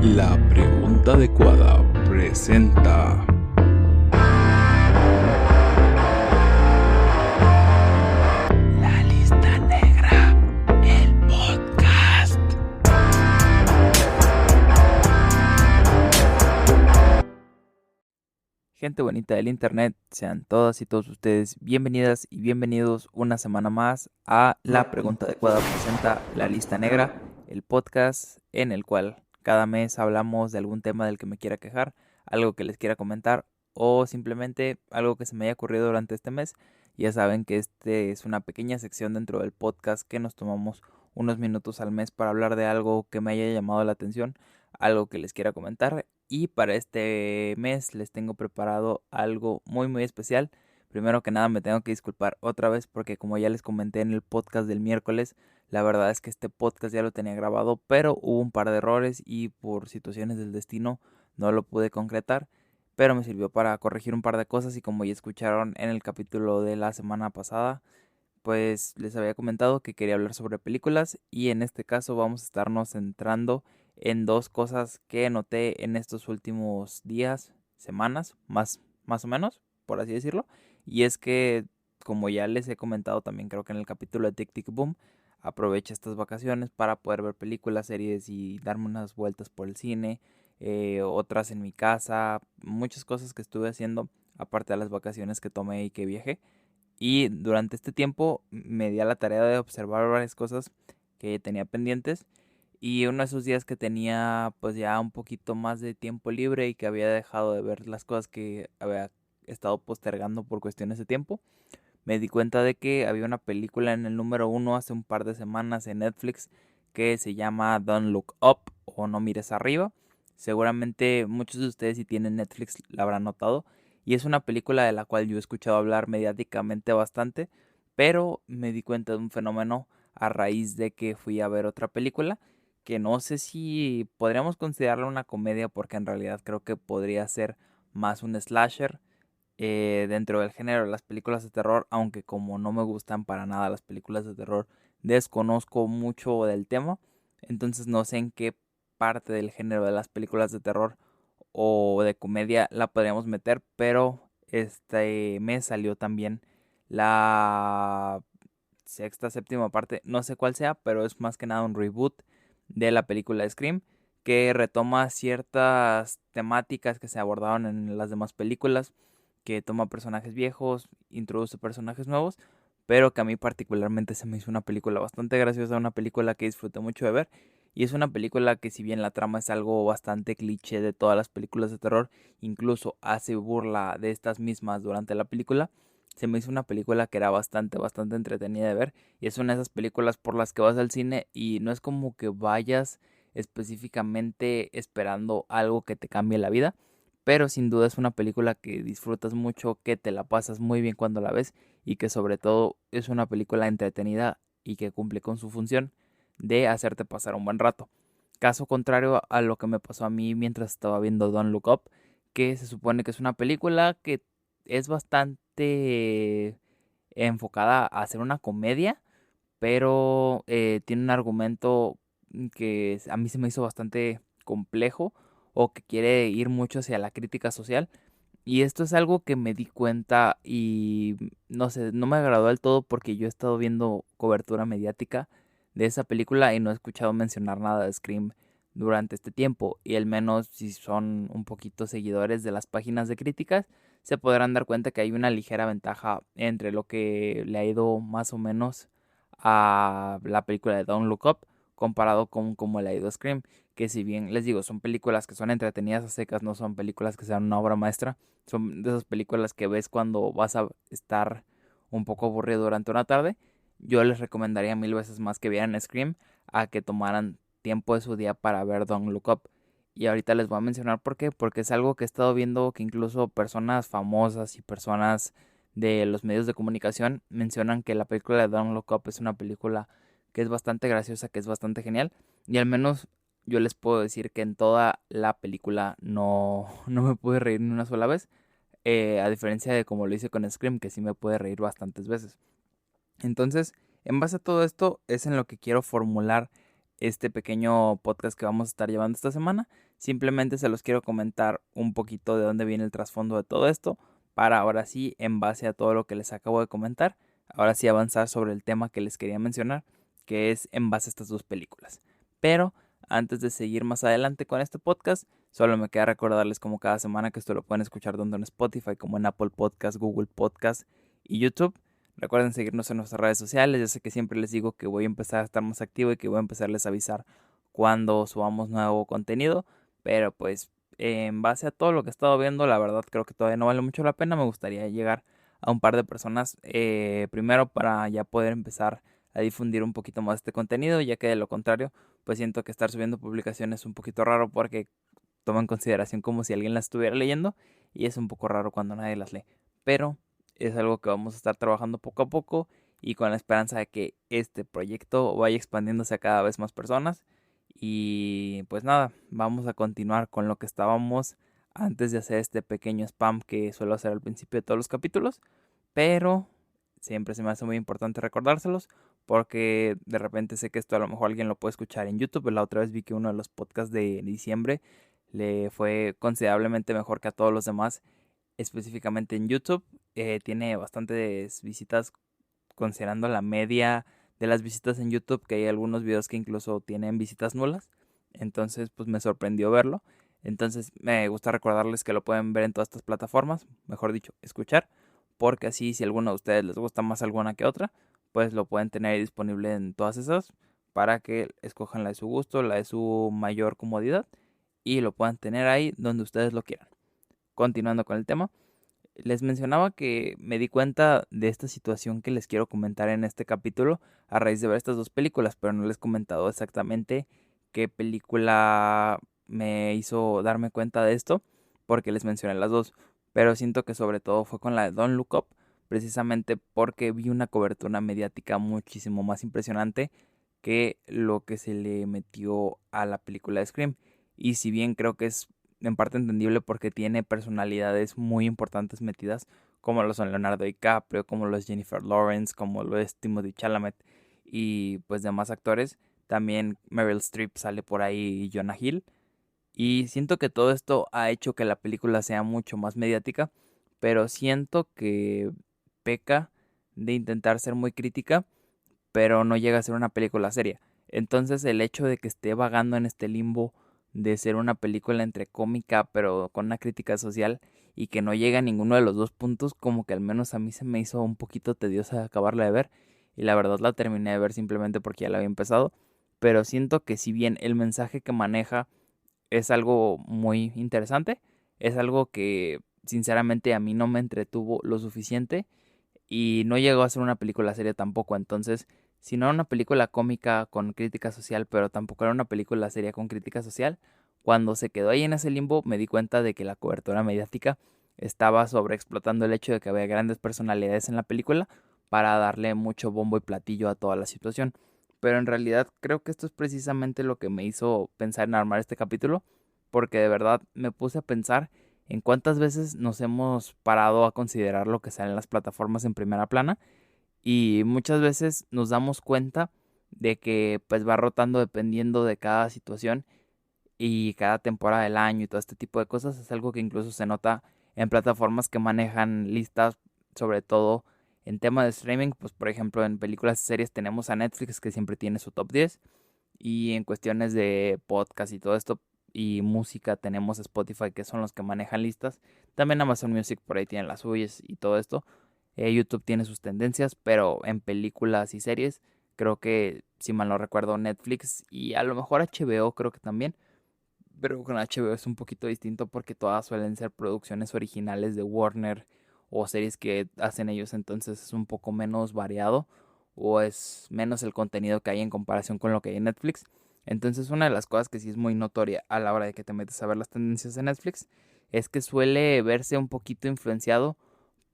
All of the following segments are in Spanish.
La pregunta adecuada presenta. La lista negra, el podcast. Gente bonita del internet, sean todas y todos ustedes bienvenidas y bienvenidos una semana más a La Pregunta Adecuada presenta La Lista Negra, el podcast en el cual cada mes hablamos de algún tema del que me quiera quejar, algo que les quiera comentar o simplemente algo que se me haya ocurrido durante este mes. Ya saben que este es una pequeña sección dentro del podcast que nos tomamos unos minutos al mes para hablar de algo que me haya llamado la atención, algo que les quiera comentar. Y para este mes les tengo preparado algo muy especial. Primero que nada me tengo que disculpar otra vez porque como ya les comenté en el podcast del miércoles, la verdad es que este podcast ya lo tenía grabado, pero hubo un par de errores y por situaciones del destino no lo pude concretar. Pero me sirvió para corregir un par de cosas y como ya escucharon en el capítulo de la semana pasada, pues les había comentado que quería hablar sobre películas y en este caso vamos a estarnos centrando en dos cosas que noté en estos últimos días, semanas, más o menos, por así decirlo. Y es que, como ya les he comentado también creo que en el capítulo de Tic Tic Boom, aproveché estas vacaciones para poder ver películas, series y darme unas vueltas por el cine, otras en mi casa, muchas cosas que estuve haciendo aparte de las vacaciones que tomé y que viajé. Y durante este tiempo me di a la tarea de observar varias cosas que tenía pendientes. Y uno de esos días que tenía pues ya un poquito más de tiempo libre y que había dejado de ver las cosas que había estado postergando por cuestiones de tiempo, me di cuenta de que había una película en el número uno hace un par de semanas en Netflix que se llama Don't Look Up o No Mires Arriba. Seguramente muchos de ustedes si tienen Netflix la habrán notado. Y es una película de la cual yo he escuchado hablar mediáticamente bastante, pero me di cuenta de un fenómeno a raíz de que fui a ver otra película que no sé si podríamos considerarla una comedia porque en realidad creo que podría ser más un slasher dentro del género de las películas de terror, aunque como no me gustan para nada las películas de terror, desconozco mucho del tema, entonces no sé en qué parte del género de las películas de terror o de comedia la podríamos meter, pero este mes salió también la sexta, séptima parte, no sé cuál sea, pero es más que nada un reboot de la película Scream que retoma ciertas temáticas que se abordaron en las demás películas, que toma personajes viejos, introduce personajes nuevos, pero que a mí particularmente se me hizo una película bastante graciosa, una película que disfruté mucho de ver. Y es una película que si bien la trama es algo bastante cliché de todas las películas de terror, incluso hace burla de estas mismas durante la película, se me hizo una película que era bastante entretenida de ver. Y es una de esas películas por las que vas al cine y no es como que vayas específicamente esperando algo que te cambie la vida, pero sin duda es una película que disfrutas mucho, que te la pasas muy bien cuando la ves y que sobre todo es una película entretenida y que cumple con su función de hacerte pasar un buen rato. Caso contrario a lo que me pasó a mí mientras estaba viendo Don't Look Up, que se supone que es una película que es bastante enfocada a hacer una comedia, pero tiene un argumento que a mí se me hizo bastante complejo o que quiere ir mucho hacia la crítica social. Y esto es algo que me di cuenta y no sé, no me agradó del todo porque yo he estado viendo cobertura mediática de esa película y no he escuchado mencionar nada de Scream durante este tiempo. Y al menos si son un poquito seguidores de las páginas de críticas, se podrán dar cuenta que hay una ligera ventaja entre lo que le ha ido más o menos a la película de Don't Look Up comparado con cómo le ha ido a Scream, que si bien les digo, son películas que son entretenidas a secas, no son películas que sean una obra maestra, son de esas películas que ves cuando vas a estar un poco aburrido durante una tarde. Yo les recomendaría mil veces más que vieran Scream a que tomaran tiempo de su día para ver Don't Look Up. Y ahorita les voy a mencionar por qué, porque es algo que he estado viendo que incluso personas famosas y personas de los medios de comunicación mencionan que la película de Don't Look Up es una película que es bastante graciosa, que es bastante genial. Y al menos yo les puedo decir que en toda la película no me pude reír ni una sola vez. A diferencia de como lo hice con Scream, que sí me pude reír bastantes veces. Entonces, en base a todo esto, es en lo que quiero formular este pequeño podcast que vamos a estar llevando esta semana. Simplemente se los quiero comentar un poquito de dónde viene el trasfondo de todo esto, para ahora sí, en base a todo lo que les acabo de comentar, ahora sí avanzar sobre el tema que les quería mencionar, que es en base a estas dos películas. Pero antes de seguir más adelante con este podcast, solo me queda recordarles como cada semana que esto lo pueden escuchar tanto en Spotify como en Apple Podcast, Google Podcast y YouTube. Recuerden seguirnos en nuestras redes sociales. Ya sé que siempre les digo que voy a empezar a estar más activo y que voy a empezarles a avisar cuando subamos nuevo contenido. Pero pues en base a todo lo que he estado viendo, la verdad creo que todavía no vale mucho la pena. Me gustaría llegar a un par de personas primero para ya poder empezar a difundir un poquito más este contenido, ya que de lo contrario pues siento que estar subiendo publicaciones es un poquito raro porque tomo en consideración como si alguien las estuviera leyendo y es un poco raro cuando nadie las lee. Pero es algo que vamos a estar trabajando poco a poco y con la esperanza de que este proyecto vaya expandiéndose a cada vez más personas. Y pues nada, vamos a continuar con lo que estábamos antes de hacer este pequeño spam que suelo hacer al principio de todos los capítulos. Pero siempre se me hace muy importante recordárselos porque de repente sé que esto a lo mejor alguien lo puede escuchar en YouTube. La otra vez vi que uno de los podcasts de diciembre le fue considerablemente mejor que a todos los demás, específicamente en YouTube. Tiene bastantes visitas considerando la media de las visitas en YouTube, que hay algunos videos que incluso tienen visitas nulas. Entonces pues me sorprendió verlo. Entonces me gusta recordarles que lo pueden ver en todas estas plataformas, mejor dicho, escuchar, porque así si a alguno de ustedes les gusta más alguna que otra, pues lo pueden tener disponible en todas esas para que escojan la de su gusto, la de su mayor comodidad y lo puedan tener ahí donde ustedes lo quieran. Continuando con el tema, les mencionaba que me di cuenta de esta situación que les quiero comentar en este capítulo a raíz de ver estas dos películas, pero no les he comentado exactamente qué película me hizo darme cuenta de esto, porque les mencioné las dos, pero siento que sobre todo fue con la de Don't Look Up, precisamente porque vi una cobertura mediática muchísimo más impresionante que lo que se le metió a la película de Scream. Y si bien creo que es en parte entendible porque tiene personalidades muy importantes metidas, como lo son Leonardo DiCaprio, como lo es Jennifer Lawrence, como lo es Timothée Chalamet y pues demás actores. También Meryl Streep sale por ahí y Jonah Hill. Y siento que todo esto ha hecho que la película sea mucho más mediática, pero siento que peca de intentar ser muy crítica, pero no llega a ser una película seria. Entonces el hecho de que esté vagando en este limbo de ser una película entre cómica pero con una crítica social y que no llega a ninguno de los dos puntos, como que al menos a mí se me hizo un poquito tediosa acabarla de ver y la verdad la terminé de ver simplemente porque ya la había empezado, pero siento que si bien el mensaje que maneja es algo muy interesante, es algo que sinceramente a mí no me entretuvo lo suficiente y no llegó a ser una película seria tampoco. Entonces, si no era una película cómica con crítica social, pero tampoco era una película seria con crítica social, cuando se quedó ahí en ese limbo me di cuenta de que la cobertura mediática estaba sobreexplotando el hecho de que había grandes personalidades en la película para darle mucho bombo y platillo a toda la situación. Pero en realidad creo que esto es precisamente lo que me hizo pensar en armar este capítulo, porque de verdad me puse a pensar en cuántas veces nos hemos parado a considerar lo que sale en las plataformas en primera plana y muchas veces nos damos cuenta de que pues va rotando dependiendo de cada situación y cada temporada del año y todo este tipo de cosas. Es algo que incluso se nota en plataformas que manejan listas, sobre todo en tema de streaming. Pues por ejemplo en películas y series tenemos a Netflix, que siempre tiene su top 10, y en cuestiones de podcast y todo esto y música tenemos Spotify, que son los que manejan listas. También Amazon Music por ahí tiene las suyas y todo esto. YouTube tiene sus tendencias, pero en películas y series creo que, si mal no recuerdo, Netflix y a lo mejor HBO creo que también. Pero con HBO es un poquito distinto porque todas suelen ser producciones originales de Warner o series que hacen ellos, entonces es un poco menos variado o es menos el contenido que hay en comparación con lo que hay en Netflix. Entonces una de las cosas que sí es muy notoria a la hora de que te metes a ver las tendencias de Netflix es que suele verse un poquito influenciado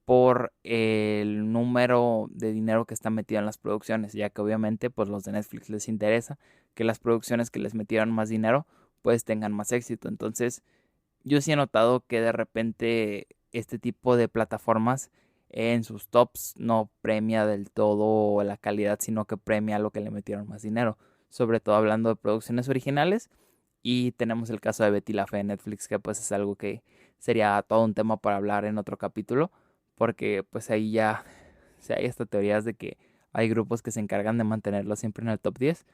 por el número de dinero que está metido en las producciones, ya que obviamente pues los de Netflix les interesa que las producciones que les metieron más dinero pues tengan más éxito. Entonces yo sí he notado que de repente este tipo de plataformas en sus tops no premia del todo la calidad, sino que premia lo que le metieron más dinero. sobre todo hablando de producciones originales. Y tenemos el caso de Betty la Fea en Netflix, que pues es algo que sería todo un tema para hablar en otro capítulo, porque pues ahí ya hay hasta teorías de que hay grupos que se encargan de mantenerlo siempre en el top 10,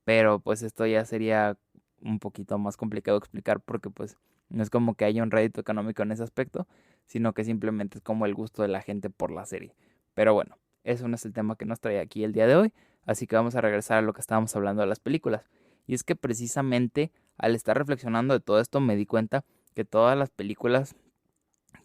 pero pues esto ya sería un poquito más complicado de explicar porque pues no es como que haya un rédito económico en ese aspecto, sino que simplemente es como el gusto de la gente por la serie. Pero bueno, eso no es el tema que nos trae aquí el día de hoy, así que vamos a regresar a lo que estábamos hablando de las películas. Y es que precisamente al estar reflexionando de todo esto me di cuenta que todas las películas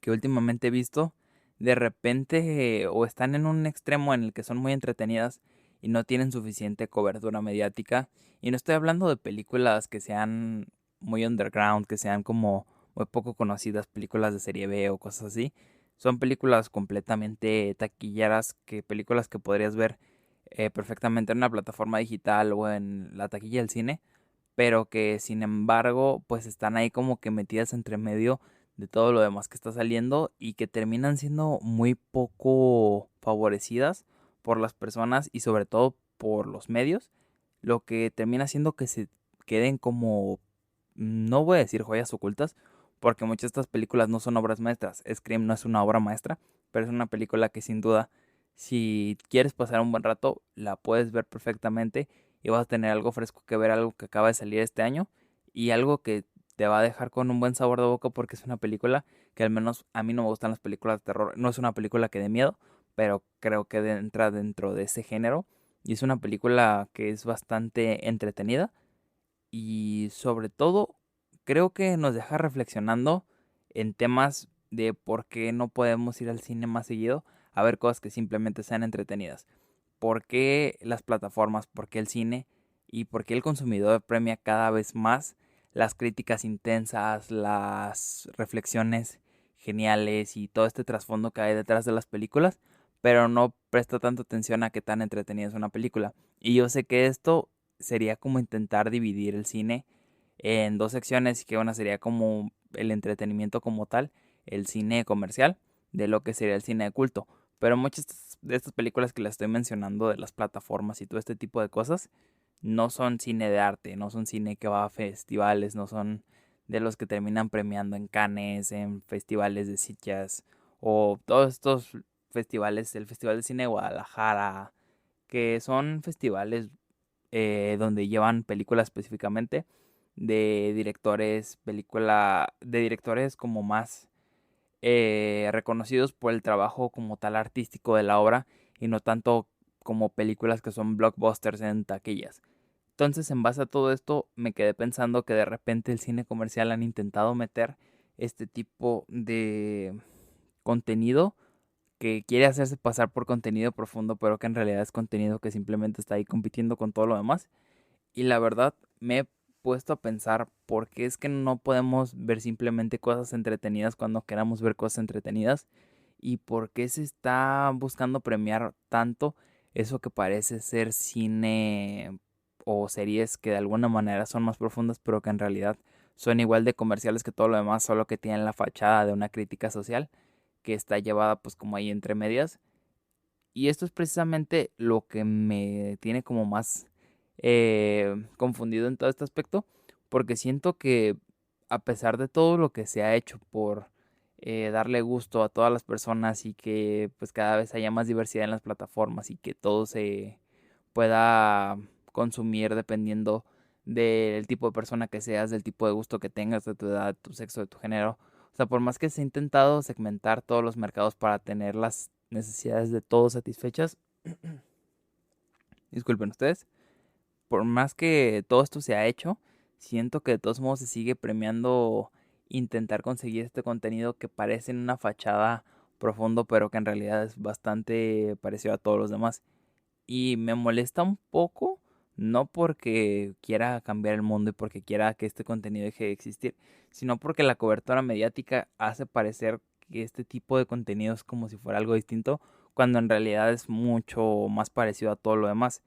que últimamente he visto de repente o están en un extremo en el que son muy entretenidas y no tienen suficiente cobertura mediática. Y no estoy hablando de películas que sean muy underground, que sean como muy poco conocidas, películas de serie B o cosas así. Son películas completamente taquilleras, que películas que podrías ver perfectamente en una plataforma digital o en la taquilla del cine, pero que sin embargo pues están ahí como que metidas entre medio de todo lo demás que está saliendo y que terminan siendo muy poco favorecidas por las personas y sobre todo por los medios, lo que termina haciendo que se queden como, no voy a decir joyas ocultas, porque muchas de estas películas no son obras maestras. Scream no es una obra maestra, pero es una película que sin duda, si quieres pasar un buen rato, la puedes ver perfectamente y vas a tener algo fresco que ver, algo que acaba de salir este año y algo que te va a dejar con un buen sabor de boca porque es una película que al menos a mí no me gustan las películas de terror. No es una película que dé miedo, pero creo que entra dentro de ese género y es una película que es bastante entretenida y sobre todo creo que nos deja reflexionando en temas de por qué no podemos ir al cine más seguido a ver cosas que simplemente sean entretenidas. ¿Por qué las plataformas? ¿Por qué el cine? ¿Y por qué el consumidor premia cada vez más las críticas intensas, las reflexiones geniales y todo este trasfondo que hay detrás de las películas, pero no presta tanta atención a qué tan entretenida es una película? Y yo sé que esto sería como intentar dividir el cine en dos secciones y que una sería como el entretenimiento como tal, el cine comercial, de lo que sería el cine de culto. Pero muchas de estas películas que les estoy mencionando de las plataformas y todo este tipo de cosas no son cine de arte, no son cine que va a festivales, no son de los que terminan premiando en Cannes, en festivales de Sitges o todos estos festivales, el Festival de Cine de Guadalajara, que son festivales donde llevan películas específicamente de directores, de directores como más reconocidos por el trabajo como tal artístico de la obra y no tanto como películas que son blockbusters en taquillas. Entonces, en base a todo esto, me quedé pensando que de repente el cine comercial han intentado meter este tipo de contenido que quiere hacerse pasar por contenido profundo, pero que en realidad es contenido que simplemente está ahí compitiendo con todo lo demás. Y la verdad, me he puesto a pensar por qué es que no podemos ver simplemente cosas entretenidas cuando queramos ver cosas entretenidas y por qué se está buscando premiar tanto eso que parece ser cine o series que de alguna manera son más profundas, pero que en realidad son igual de comerciales que todo lo demás, solo que tienen la fachada de una crítica social que está llevada pues como ahí entre medias. Y esto es precisamente lo que me tiene como más confundido en todo este aspecto, porque siento que a pesar de todo lo que se ha hecho por darle gusto a todas las personas y que pues cada vez haya más diversidad en las plataformas y que todo se pueda consumir dependiendo del tipo de persona que seas, del tipo de gusto que tengas, de tu edad, tu sexo, de tu género. O sea, por más que se ha intentado segmentar todos los mercados para tener las necesidades de todos satisfechas, disculpen ustedes, por más que todo esto se ha hecho, siento que de todos modos se sigue premiando intentar conseguir este contenido que parece en una fachada profundo, pero que en realidad es bastante parecido a todos los demás. Y me molesta un poco, no porque quiera cambiar el mundo y porque quiera que este contenido deje de existir, sino porque la cobertura mediática hace parecer que este tipo de contenido es como si fuera algo distinto, cuando en realidad es mucho más parecido a todo lo demás.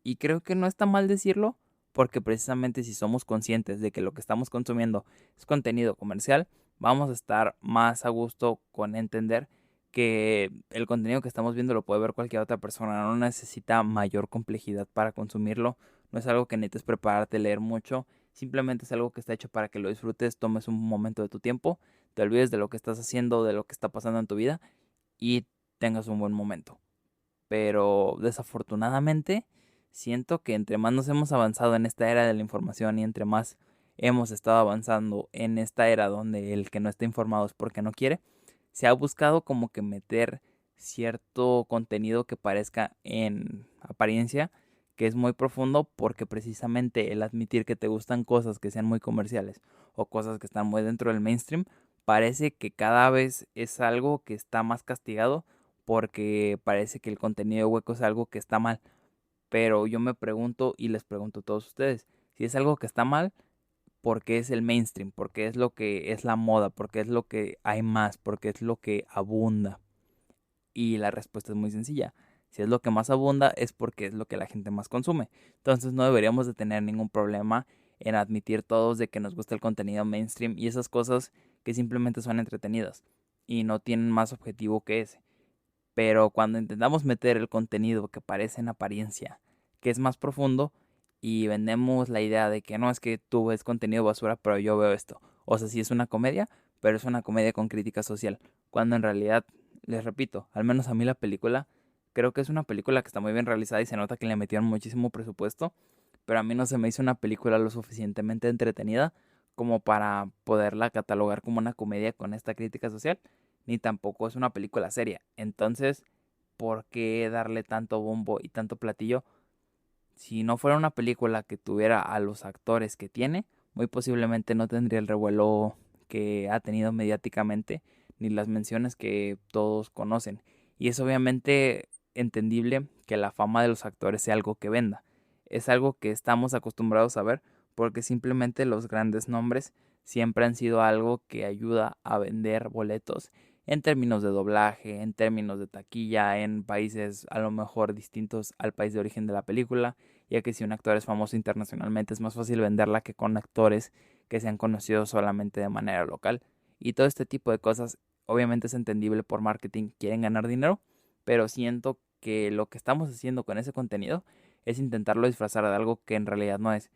Y creo que no está mal decirlo, porque precisamente si somos conscientes de que lo que estamos consumiendo es contenido comercial, vamos a estar más a gusto con entender que el contenido que estamos viendo lo puede ver cualquier otra persona, no necesita mayor complejidad para consumirlo, no es algo que necesites prepararte a leer mucho, simplemente es algo que está hecho para que lo disfrutes, tomes un momento de tu tiempo, te olvides de lo que estás haciendo, de lo que está pasando en tu vida y tengas un buen momento. Pero desafortunadamente siento que entre más nos hemos avanzado en esta era de la información y entre más hemos estado avanzando en esta era donde el que no está informado es porque no quiere, se ha buscado como que meter cierto contenido que parezca en apariencia que es muy profundo, porque precisamente el admitir que te gustan cosas que sean muy comerciales o cosas que están muy dentro del mainstream parece que cada vez es algo que está más castigado, porque parece que el contenido hueco es algo que está mal. Pero yo me pregunto y les pregunto a todos ustedes, si es algo que está mal, ¿por qué es el mainstream? ¿Por qué es lo que es la moda? ¿Por qué es lo que hay más? ¿Por qué es lo que abunda? Y la respuesta es muy sencilla. Si es lo que más abunda es porque es lo que la gente más consume. Entonces no deberíamos de tener ningún problema en admitir todos de que nos gusta el contenido mainstream y esas cosas que simplemente son entretenidas y no tienen más objetivo que ese. Pero cuando intentamos meter el contenido que parece en apariencia, que es más profundo, y vendemos la idea de que no es que tú ves contenido basura, pero yo veo esto. O sea, sí es una comedia, pero es una comedia con crítica social. Cuando en realidad, les repito, al menos a mí la película, creo que es una película que está muy bien realizada y se nota que le metieron muchísimo presupuesto, pero a mí no se me hizo una película lo suficientemente entretenida como para poderla catalogar como una comedia con esta crítica social, ni tampoco es una película seria. Entonces, ¿por qué darle tanto bombo y tanto platillo? Si no fuera una película que tuviera a los actores que tiene, muy posiblemente no tendría el revuelo que ha tenido mediáticamente, ni las menciones que todos conocen. Y es obviamente entendible que la fama de los actores sea algo que venda. Es algo que estamos acostumbrados a ver, porque simplemente los grandes nombres siempre han sido algo que ayuda a vender boletos en términos de doblaje, en términos de taquilla, en países a lo mejor distintos al país de origen de la película, ya que si un actor es famoso internacionalmente es más fácil venderla que con actores que sean conocidos solamente de manera local. Y todo este tipo de cosas obviamente es entendible por marketing, quieren ganar dinero, pero siento que lo que estamos haciendo con ese contenido es intentarlo disfrazar de algo que en realidad no es,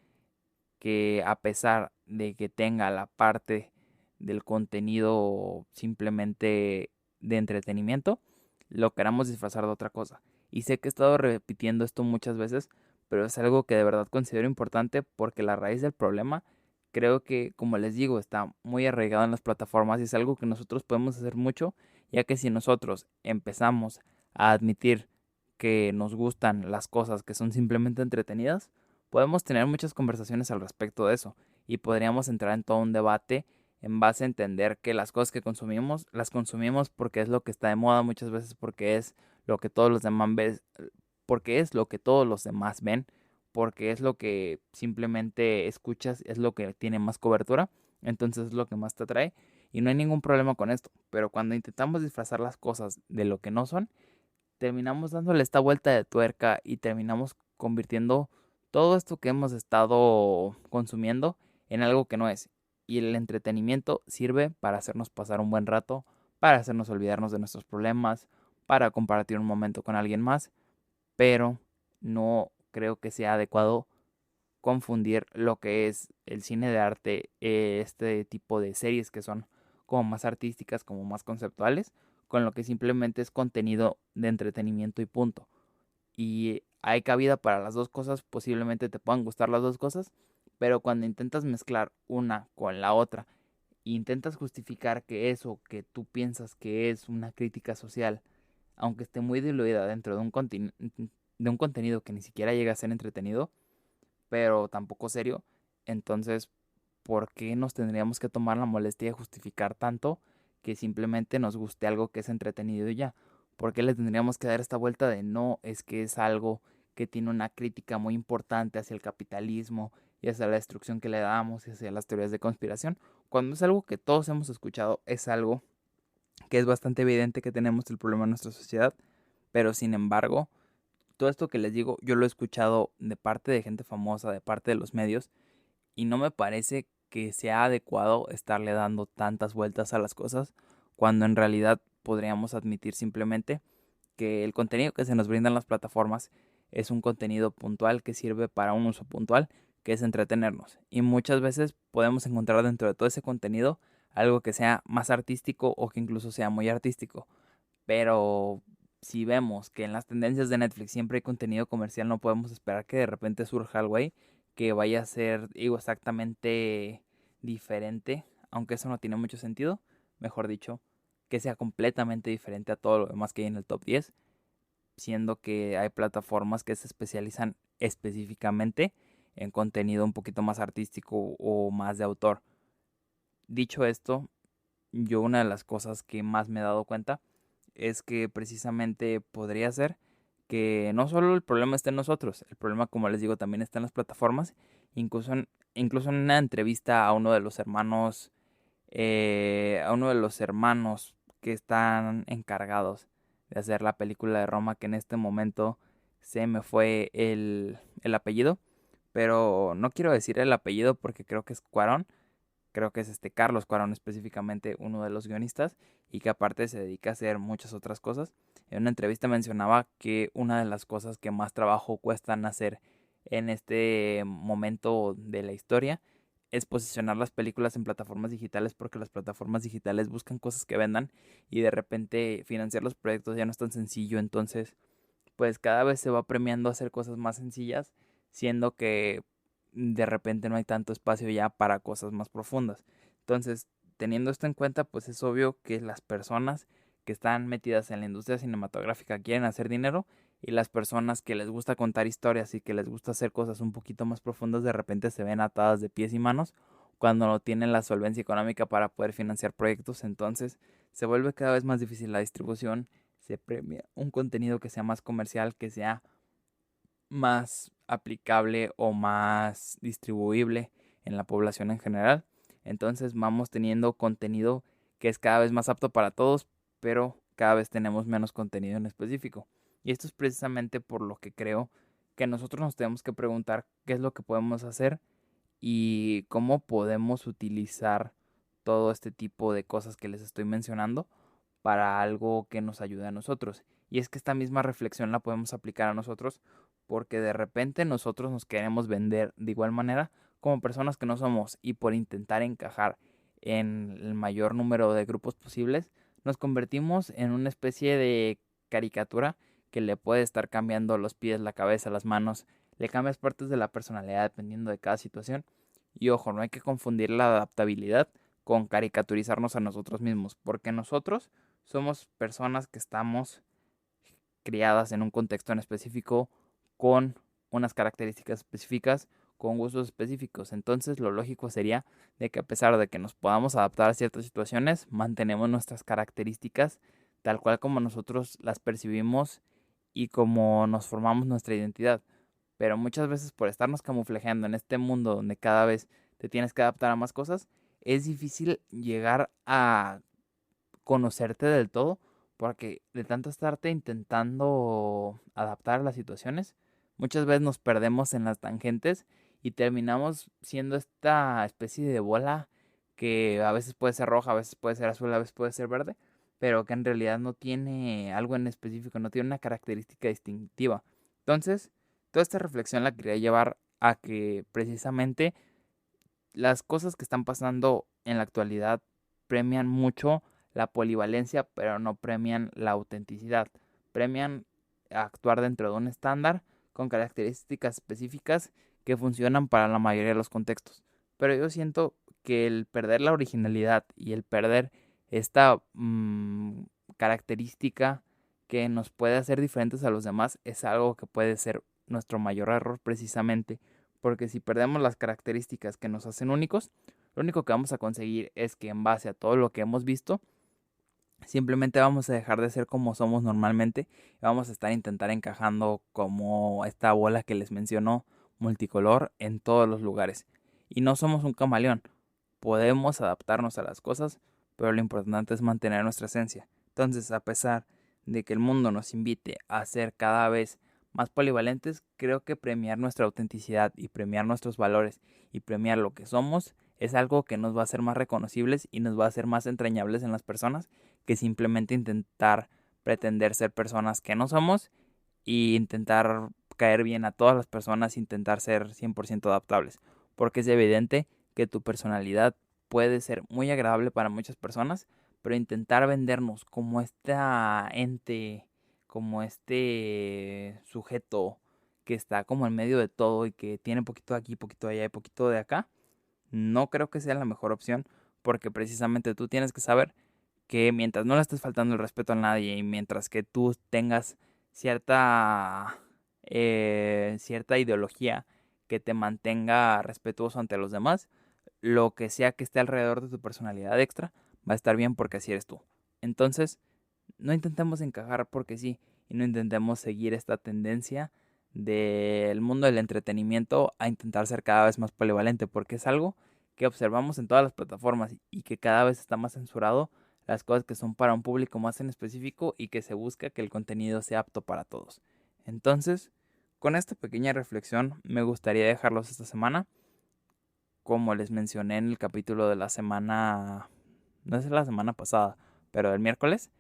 que a pesar de que tenga la parte del contenido simplemente de entretenimiento, lo queramos disfrazar de otra cosa. Y sé que he estado repitiendo esto muchas veces, pero es algo que de verdad considero importante, porque la raíz del problema creo que, como les digo, está muy arraigado en las plataformas y es algo que nosotros podemos hacer mucho, ya que si nosotros empezamos a admitir que nos gustan las cosas que son simplemente entretenidas, podemos tener muchas conversaciones al respecto de eso y podríamos entrar en todo un debate en base a entender que las cosas que consumimos, las consumimos porque es lo que está de moda muchas veces, porque es lo que todos los demás ven, porque es lo que todos los demás ven, porque es lo que simplemente escuchas, es lo que tiene más cobertura, entonces es lo que más te atrae y no hay ningún problema con esto. Pero cuando intentamos disfrazar las cosas de lo que no son, terminamos dándole esta vuelta de tuerca y terminamos convirtiendo todo esto que hemos estado consumiendo en algo que no es. Y el entretenimiento sirve para hacernos pasar un buen rato, para hacernos olvidarnos de nuestros problemas, para compartir un momento con alguien más, pero no creo que sea adecuado confundir lo que es el cine de arte, este tipo de series que son como más artísticas, como más conceptuales, con lo que simplemente es contenido de entretenimiento y punto. Y hay cabida para las dos cosas, posiblemente te puedan gustar las dos cosas, pero cuando intentas mezclar una con la otra e intentas justificar que eso que tú piensas que es una crítica social, aunque esté muy diluida dentro de un contenido que ni siquiera llega a ser entretenido, pero tampoco serio, entonces, ¿por qué nos tendríamos que tomar la molestia de justificar tanto que simplemente nos guste algo que es entretenido y ya? ¿Por qué le tendríamos que dar esta vuelta de no, es que es algo que tiene una crítica muy importante hacia el capitalismo y hacia la destrucción que le damos y hacia las teorías de conspiración? Cuando es algo que todos hemos escuchado, es algo que es bastante evidente que tenemos el problema en nuestra sociedad, pero sin embargo, todo esto que les digo, yo lo he escuchado de parte de gente famosa, de parte de los medios, y no me parece que sea adecuado estarle dando tantas vueltas a las cosas, cuando en realidad podríamos admitir simplemente que el contenido que se nos brindan las plataformas es un contenido puntual que sirve para un uso puntual, que es entretenernos. Y muchas veces podemos encontrar dentro de todo ese contenido algo que sea más artístico o que incluso sea muy artístico. Pero si vemos que en las tendencias de Netflix siempre hay contenido comercial, no podemos esperar que de repente surja algo ahí que vaya a ser, digo, exactamente diferente, aunque eso no tiene mucho sentido, mejor dicho, que sea completamente diferente a todo lo demás que hay en el top 10, siendo que hay plataformas que se especializan específicamente en contenido un poquito más artístico o más de autor. Dicho esto, yo una de las cosas que más me he dado cuenta es que precisamente podría ser que no solo el problema está en nosotros, el problema, como les digo, también está en las plataformas. Incluso en una entrevista a uno de los hermanos, que están encargados de hacer la película de Roma, que en este momento se me fue el apellido, pero no quiero decir el apellido porque creo que es Cuarón. Creo que es Carlos Cuarón específicamente uno de los guionistas y que aparte se dedica a hacer muchas otras cosas. En una entrevista mencionaba que una de las cosas que más trabajo cuestan hacer en este momento de la historia es posicionar las películas en plataformas digitales, porque las plataformas digitales buscan cosas que vendan y de repente financiar los proyectos ya no es tan sencillo. Entonces pues cada vez se va premiando hacer cosas más sencillas, siendo que de repente no hay tanto espacio ya para cosas más profundas. Entonces, teniendo esto en cuenta, pues es obvio que las personas que están metidas en la industria cinematográfica quieren hacer dinero, y las personas que les gusta contar historias y que les gusta hacer cosas un poquito más profundas de repente se ven atadas de pies y manos cuando no tienen la solvencia económica para poder financiar proyectos. Entonces se vuelve cada vez más difícil la distribución, se premia un contenido que sea más comercial, que sea más aplicable o más distribuible en la población en general. Entonces vamos teniendo contenido que es cada vez más apto para todos, pero cada vez tenemos menos contenido en específico. Y esto es precisamente por lo que creo que nosotros nos tenemos que preguntar qué es lo que podemos hacer y cómo podemos utilizar todo este tipo de cosas que les estoy mencionando para algo que nos ayude a nosotros. Y es que esta misma reflexión la podemos aplicar a nosotros, porque de repente nosotros nos queremos vender de igual manera como personas que no somos, y por intentar encajar en el mayor número de grupos posibles nos convertimos en una especie de caricatura que le puede estar cambiando los pies, la cabeza, las manos, le cambias partes de la personalidad dependiendo de cada situación. Y ojo, no hay que confundir la adaptabilidad con caricaturizarnos a nosotros mismos, porque nosotros somos personas que estamos criadas en un contexto en específico, con unas características específicas, con gustos específicos. Entonces lo lógico sería de que, a pesar de que nos podamos adaptar a ciertas situaciones, mantenemos nuestras características tal cual como nosotros las percibimos y como nos formamos nuestra identidad. Pero muchas veces, por estarnos camuflajeando en este mundo donde cada vez te tienes que adaptar a más cosas, es difícil llegar a conocerte del todo, porque de tanto estarte intentando adaptar a las situaciones, muchas veces nos perdemos en las tangentes y terminamos siendo esta especie de bola que a veces puede ser roja, a veces puede ser azul, a veces puede ser verde, pero que en realidad no tiene algo en específico, no tiene una característica distintiva. Entonces, toda esta reflexión la quería llevar a que precisamente las cosas que están pasando en la actualidad premian mucho la polivalencia, pero no premian la autenticidad. Premian actuar dentro de un estándar con características específicas que funcionan para la mayoría de los contextos. Pero yo siento que el perder la originalidad y el perder esta característica que nos puede hacer diferentes a los demás es algo que puede ser nuestro mayor error, precisamente porque si perdemos las características que nos hacen únicos, lo único que vamos a conseguir es que, en base a todo lo que hemos visto, simplemente vamos a dejar de ser como somos normalmente y vamos a estar intentar encajando como esta bola que les menciono, multicolor, en todos los lugares. Y no somos un camaleón. Podemos adaptarnos a las cosas, pero lo importante es mantener nuestra esencia. Entonces, a pesar de que el mundo nos invite a ser cada vez más polivalentes, creo que premiar nuestra autenticidad y premiar nuestros valores y premiar lo que somos es algo que nos va a hacer más reconocibles y nos va a hacer más entrañables en las personas, que simplemente intentar pretender ser personas que no somos y intentar caer bien a todas las personas, intentar ser 100% adaptables, porque es evidente que tu personalidad puede ser muy agradable para muchas personas, pero intentar vendernos como esta ente, como este sujeto que está como en medio de todo y que tiene poquito de aquí, poquito de allá y poquito de acá, no creo que sea la mejor opción, porque precisamente tú tienes que saber que mientras no le estés faltando el respeto a nadie y mientras que tú tengas cierta, cierta ideología que te mantenga respetuoso ante los demás, lo que sea que esté alrededor de tu personalidad extra va a estar bien porque así eres tú. Entonces, no intentemos encajar porque sí, y no intentemos seguir esta tendencia del mundo del entretenimiento a intentar ser cada vez más polivalente, porque es algo que observamos en todas las plataformas y que cada vez está más censurado las cosas que son para un público más en específico y que se busca que el contenido sea apto para todos. Entonces, con esta pequeña reflexión me gustaría dejarlos esta semana. Como les mencioné en el capítulo de la semana, no es la semana pasada, pero el miércoles,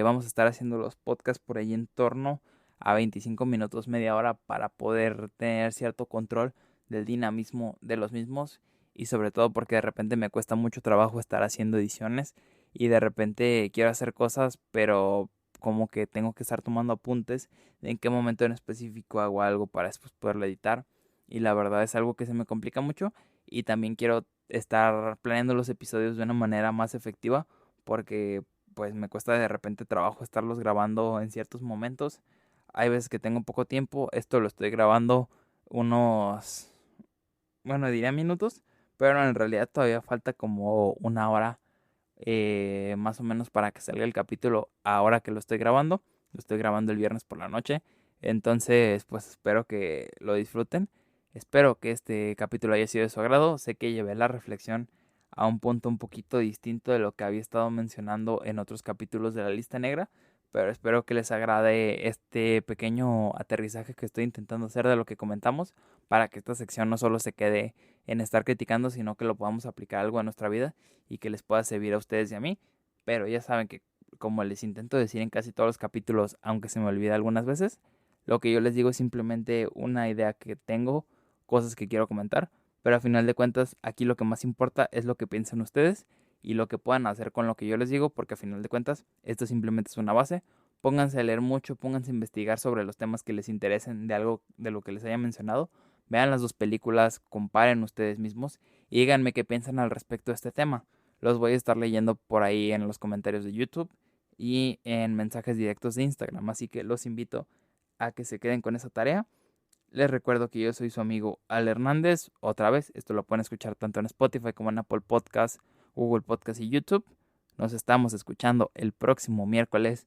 vamos a estar haciendo los podcasts por ahí en torno a 25 minutos, media hora, para poder tener cierto control del dinamismo de los mismos y sobre todo porque de repente me cuesta mucho trabajo estar haciendo ediciones y de repente quiero hacer cosas, pero como que tengo que estar tomando apuntes de en qué momento en específico hago algo para después poderlo editar y la verdad es algo que se me complica mucho y también quiero estar planeando los episodios de una manera más efectiva porque pues me cuesta de repente trabajo estarlos grabando en ciertos momentos. Hay veces que tengo poco tiempo, esto lo estoy grabando unos, bueno, diría minutos, pero en realidad todavía falta como una hora más o menos para que salga el capítulo ahora que lo estoy grabando. Lo estoy grabando el viernes por la noche. Entonces, pues espero que lo disfruten. Espero que este capítulo haya sido de su agrado. Sé que llevé la reflexión a un punto un poquito distinto de lo que había estado mencionando en otros capítulos de la lista negra, pero espero que les agrade este pequeño aterrizaje que estoy intentando hacer de lo que comentamos para que esta sección no solo se quede en estar criticando, sino que lo podamos aplicar algo a nuestra vida y que les pueda servir a ustedes y a mí. Pero ya saben que, como les intento decir en casi todos los capítulos, aunque se me olvida algunas veces, lo que yo les digo es simplemente una idea que tengo, cosas que quiero comentar, pero a final de cuentas aquí lo que más importa es lo que piensen ustedes y lo que puedan hacer con lo que yo les digo, porque a final de cuentas esto simplemente es una base. Pónganse a leer mucho, pónganse a investigar sobre los temas que les interesen de algo de lo que les haya mencionado. Vean las dos películas, comparen ustedes mismos y díganme qué piensan al respecto de este tema. Los voy a estar leyendo por ahí en los comentarios de YouTube y en mensajes directos de Instagram, así que los invito a que se queden con esa tarea. Les recuerdo que yo soy su amigo Al Hernández. Otra vez, esto lo pueden escuchar tanto en Spotify como en Apple Podcasts, Google Podcasts y YouTube. Nos estamos escuchando el próximo miércoles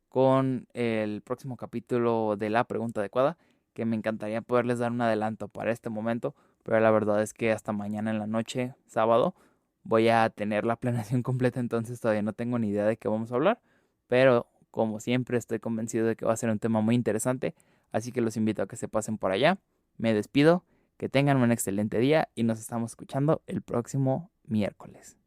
con el próximo capítulo de La Pregunta Adecuada, que me encantaría poderles dar un adelanto para este momento, pero la verdad es que hasta mañana en la noche, sábado, voy a tener la planeación completa, entonces todavía no tengo ni idea de qué vamos a hablar, pero como siempre estoy convencido de que va a ser un tema muy interesante, así que los invito a que se pasen por allá. Me despido, que tengan un excelente día y nos estamos escuchando el próximo miércoles.